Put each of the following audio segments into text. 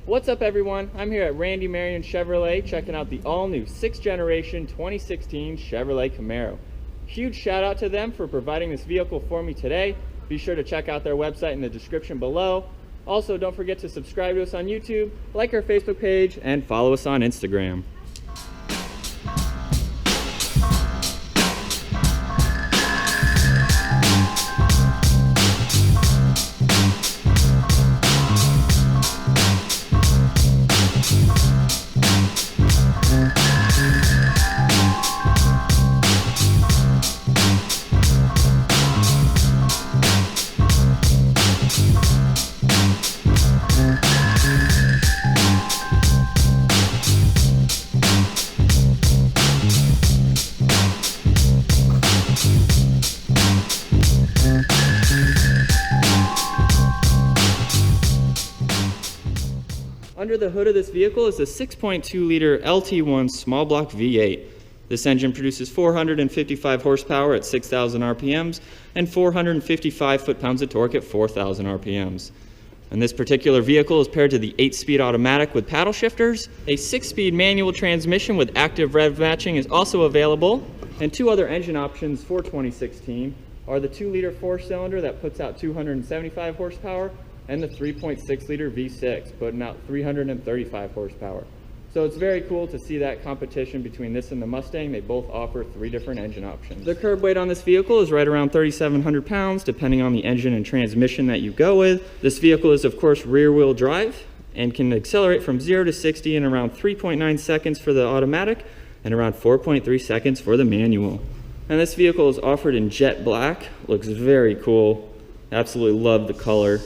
What's up everyone? I'm here at Randy Marion Chevrolet checking out the all-new 6th generation 2016 Chevrolet Camaro. Huge shout out to them for providing this vehicle for me today. Be sure to check out their website in the description below. Also, don't forget to subscribe to us on YouTube, like our Facebook page, and follow us on Instagram. Under the hood of this vehicle is a 6.2-liter LT1 small block V8. This engine produces 455 horsepower at 6,000 RPMs and 455 foot-pounds of torque at 4,000 RPMs. And this particular vehicle is paired to the 8-speed automatic with paddle shifters. A 6-speed manual transmission with active rev matching is also available. And two other engine options for 2016 are the 2-liter 4-cylinder that puts out 275 horsepower and the 3.6-liter V6 putting out 335 horsepower. So it's very cool to see that competition between this and the Mustang. They both offer 3 different engine options. The curb weight on this vehicle is right around 3,700 pounds depending on the engine and transmission that you go with. This vehicle is of course rear-wheel drive and can accelerate from 0 to 60 in around 3.9 seconds for the automatic and around 4.3 seconds for the manual. And this vehicle is offered in jet black. Looks very cool. Absolutely love the color.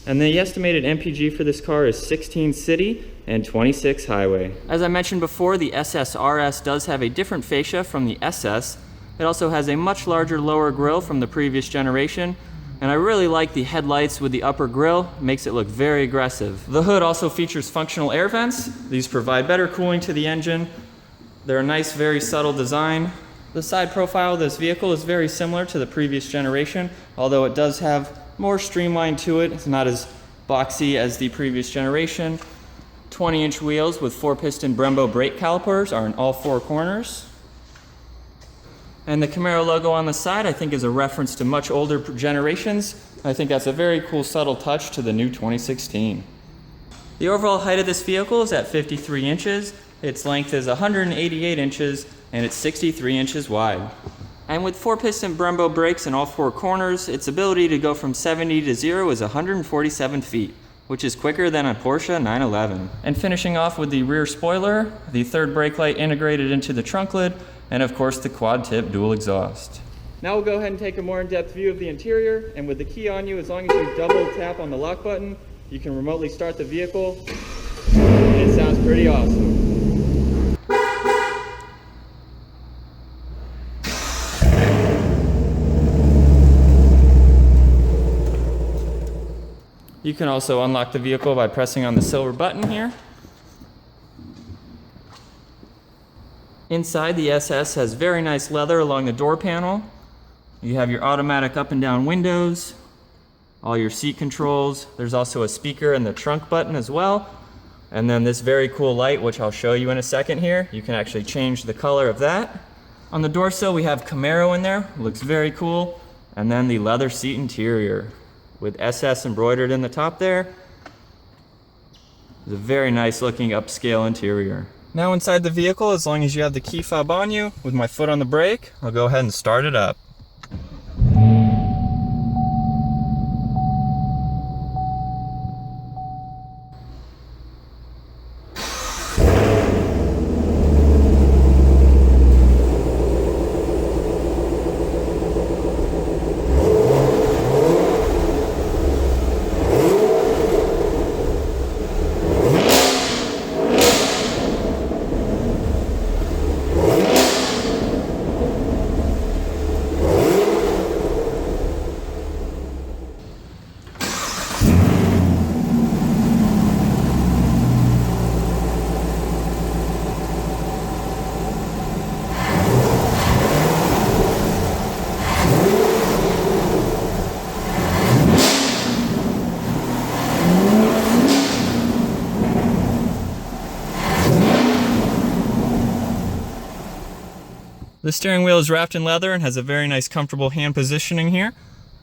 And the estimated MPG for this car is 16 city and 26 highway. As I mentioned before, the SS RS does have a different fascia from the SS. It also has a much larger lower grille from the previous generation. And I really like the headlights with the upper grille. Makes it look very aggressive. The hood also features functional air vents. These provide better cooling to the engine. They're a nice, very subtle design. The side profile of this vehicle is very similar to the previous generation, although it does have more streamlined to it. It's not as boxy as the previous generation. 20-inch wheels with 4-piston Brembo brake calipers are in all 4 corners. And the Camaro logo on the side I think is a reference to much older generations. I think that's a very cool subtle touch to the new 2016. The overall height of this vehicle is at 53 inches. Its length is 188 inches and it's 63 inches wide. And with 4-piston Brembo brakes in all 4 corners, its ability to go from 70 to 0 is 147 feet, which is quicker than a Porsche 911. And finishing off with the rear spoiler, the 3rd brake light integrated into the trunk lid, and of course the quad-tip dual exhaust. Now we'll go ahead and take a more in-depth view of the interior, and with the key on you, as long as you double tap on the lock button, you can remotely start the vehicle, and it sounds pretty awesome. You can also unlock the vehicle by pressing on the silver button here. Inside, the SS has very nice leather along the door panel. You have your automatic up and down windows, all your seat controls. There's also a speaker and the trunk button as well. And then this very cool light, which I'll show you in a second here. You can actually change the color of that. On the door sill, we have Camaro in there. Looks very cool. And then the leather seat interior with SS embroidered in the top there. It's a very nice looking upscale interior. Now inside the vehicle, as long as you have the key fob on you, with my foot on the brake, I'll go ahead and start it up. The steering wheel is wrapped in leather and has a very nice comfortable hand positioning here.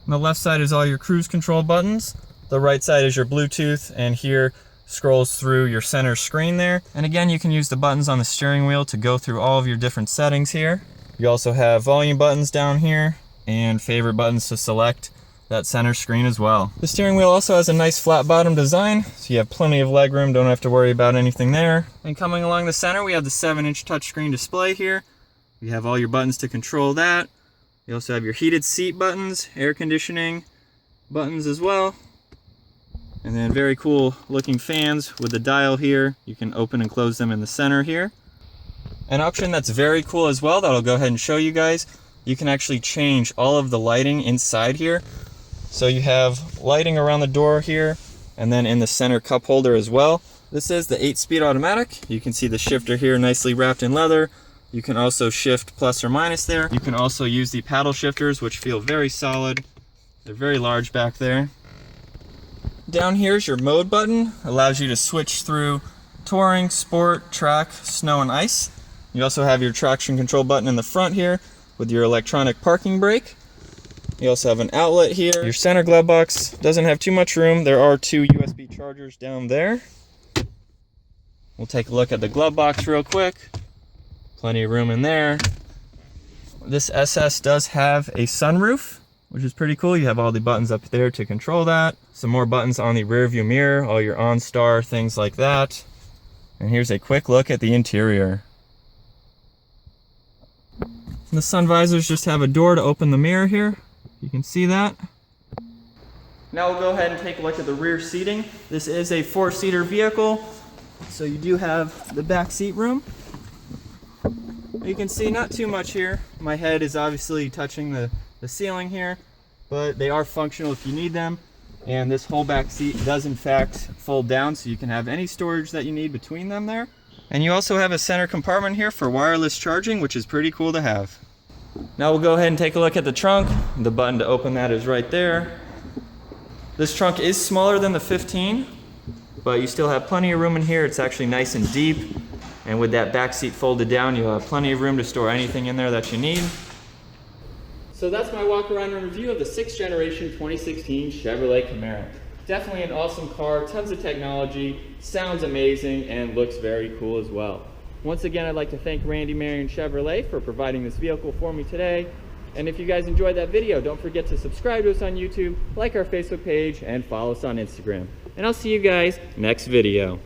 On the left side is all your cruise control buttons. The right side is your Bluetooth, and here scrolls through your center screen there. And again, you can use the buttons on the steering wheel to go through all of your different settings here. You also have volume buttons down here and favorite buttons to select that center screen as well. The steering wheel also has a nice flat bottom design, so you have plenty of leg room, don't have to worry about anything there. And coming along the center, we have the 7-inch touchscreen display here. You have all your buttons to control that. You also have your heated seat buttons, air conditioning buttons as well. And then very cool looking fans with the dial here. You can open and close them in the center here. An option that's very cool as well that I'll go ahead and show you guys, you can actually change all of the lighting inside here. So you have lighting around the door here and then in the center cup holder as well. This is the 8-speed automatic. You can see the shifter here nicely wrapped in leather. You can also shift plus or minus there. You can also use the paddle shifters, which feel very solid. They're very large back there. Down here is your mode button. Allows you to switch through touring, sport, track, snow, and ice. You also have your traction control button in the front here with your electronic parking brake. You also have an outlet here. Your center glove box doesn't have too much room. There are 2 USB chargers down there. We'll take a look at the glove box real quick. Plenty of room in there. This SS does have a sunroof, which is pretty cool. You have all the buttons up there to control that. Some more buttons on the rear view mirror, all your OnStar, things like that. And here's a quick look at the interior. The sun visors just have a door to open the mirror here. You can see that. Now we'll go ahead and take a look at the rear seating. This is a 4-seater vehicle, so you do have the back seat room. You can see not too much here. My head is obviously touching the ceiling here, but they are functional if you need them. And this whole back seat does in fact fold down, so you can have any storage that you need between them there. And you also have a center compartment here for wireless charging, which is pretty cool to have. Now we'll go ahead and take a look at the trunk. The button to open that is right there. This trunk is smaller than the 15, but you still have plenty of room in here. It's actually nice and deep. And with that back seat folded down, you'll have plenty of room to store anything in there that you need. So that's my walk around and review of the 6th generation 2016 Chevrolet Camaro. Definitely an awesome car, tons of technology, sounds amazing, and looks very cool as well. Once again, I'd like to thank Randy Marion Chevrolet for providing this vehicle for me today. And if you guys enjoyed that video, don't forget to subscribe to us on YouTube, like our Facebook page, and follow us on Instagram. And I'll see you guys next video.